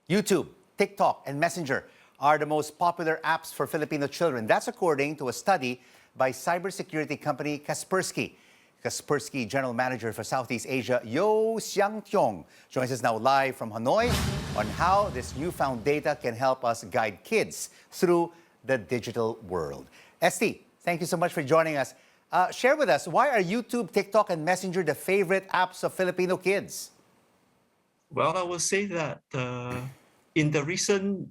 YouTube, TikTok, and Messenger are the most popular apps for Filipino children. That's according to a study by cybersecurity company Kaspersky. Kaspersky General Manager for Southeast Asia, Yeo Siang Tiong, joins us now live from Hanoi on how this newfound data can help us guide kids through the digital world. Esti, thank you so much for joining us. Share with us, why are YouTube, TikTok, and Messenger the favorite apps of Filipino kids? Well, I will say that in the recent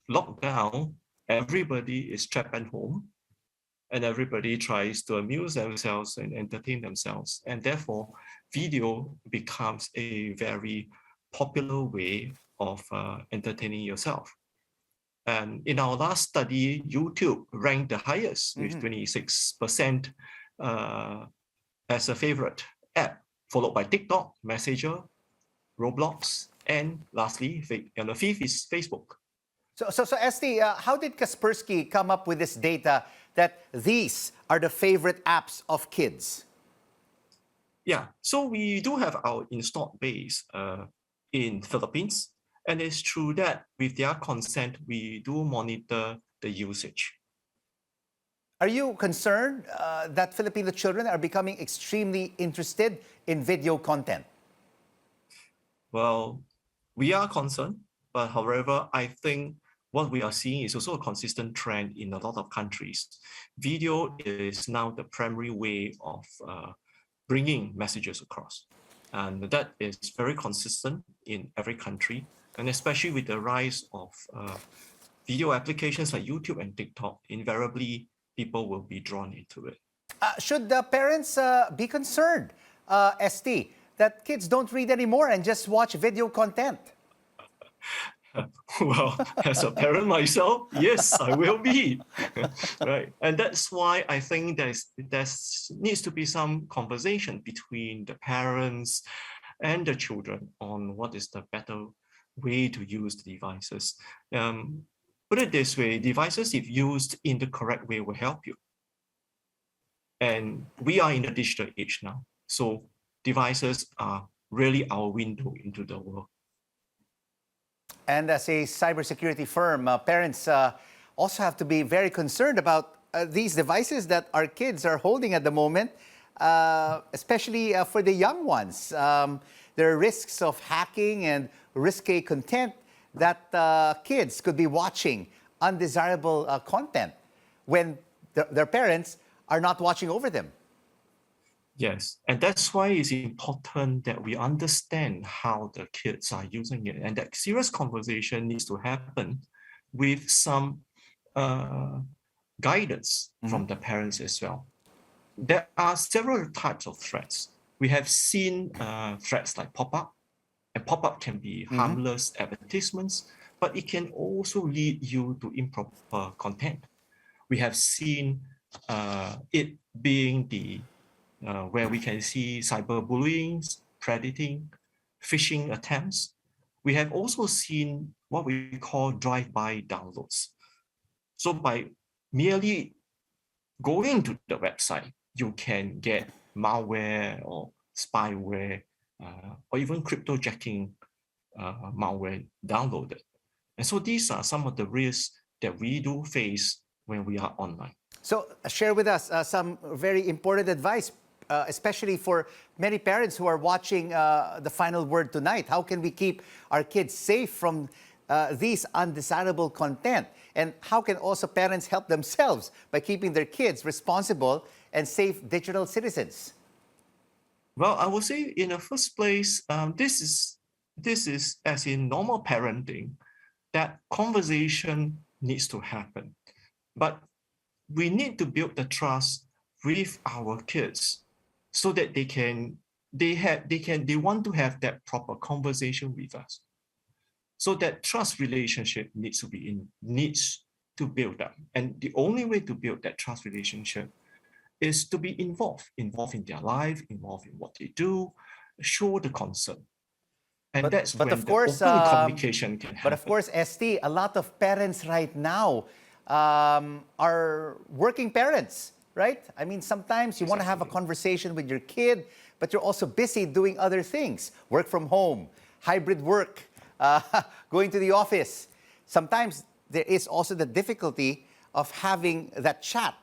lockdown, everybody is trapped at home and everybody tries to amuse themselves and entertain themselves. And therefore, video becomes a very popular way of entertaining yourself. And in our last study, YouTube ranked the highest with 26% as a favorite app, followed by TikTok, Messenger, Roblox, and lastly, and the fifth is Facebook. So Esti, how did Kaspersky come up with this data that these are the favorite apps of kids? Yeah, so we do have our installed base in Philippines, and it's true that with their consent, we do monitor the usage. Are you concerned that Filipino children are becoming extremely interested in video content? Well, we are concerned, but however, I think what we are seeing is also a consistent trend in a lot of countries. Video is now the primary way of bringing messages across. And that is very consistent in every country. And especially with the rise of video applications like YouTube and TikTok, invariably people will be drawn into it. Should the parents be concerned, ST, that kids don't read anymore and just watch video content? Well, as a parent myself, yes, I will be. Right. And that's why I think there needs to be some conversation between the parents and the children on what is the better way to use the devices. Put it this way, devices, if used in the correct way, will help you. And we are in a digital age now. So devices are really our window into the world. And as a cybersecurity firm, parents also have to be very concerned about these devices that our kids are holding at the moment, especially for the young ones. There are risks of hacking and risky content that kids could be watching, undesirable content, when their parents are not watching over them. Yes, and that's why it's important that we understand how the kids are using it, and that serious conversation needs to happen with some guidance from the parents as well. There are several types of threats. We have seen threats like pop-up, and pop-up can be harmless advertisements, but it can also lead you to improper content. We have seen it being the where we can see cyberbullying, predating, phishing attempts. We have also seen what we call drive-by downloads. So by merely going to the website, you can get malware or spyware or even cryptojacking malware downloaded. And so these are some of the risks that we do face when we are online. So share with us some very important advice, especially for many parents who are watching The Final Word tonight. How can we keep our kids safe from these undesirable content? And how can also parents help themselves by keeping their kids responsible and safe digital citizens? Well, I would say in the first place, this is as in normal parenting, that conversation needs to happen. But we need to build the trust with our kids so that they want to have that proper conversation with us. So that trust relationship needs to build up. And the only way to build that trust relationship is to be involved in their life, involved in what they do, show the concern. And that's when of course, the open communication can happen. But of course, ST, a lot of parents right now are working parents, right? I mean, sometimes you want to have a conversation with your kid, but you're also busy doing other things. Work from home, hybrid work, going to the office. Sometimes there is also the difficulty of having that chat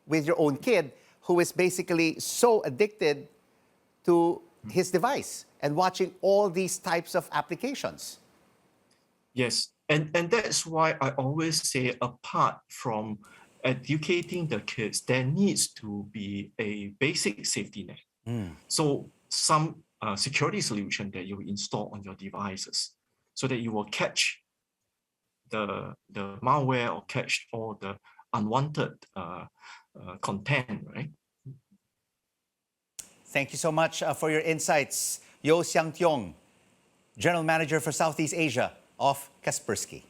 with your own kid who is basically so addicted to his device and watching all these types of applications. Yes, and that's why I always say, apart from educating the kids, there needs to be a basic safety net. So some security solution that you install on your devices so that you will catch the malware or catch all the unwanted content, right? Thank you so much for your insights. Yeo Siang Tiong, General Manager for Southeast Asia of Kaspersky.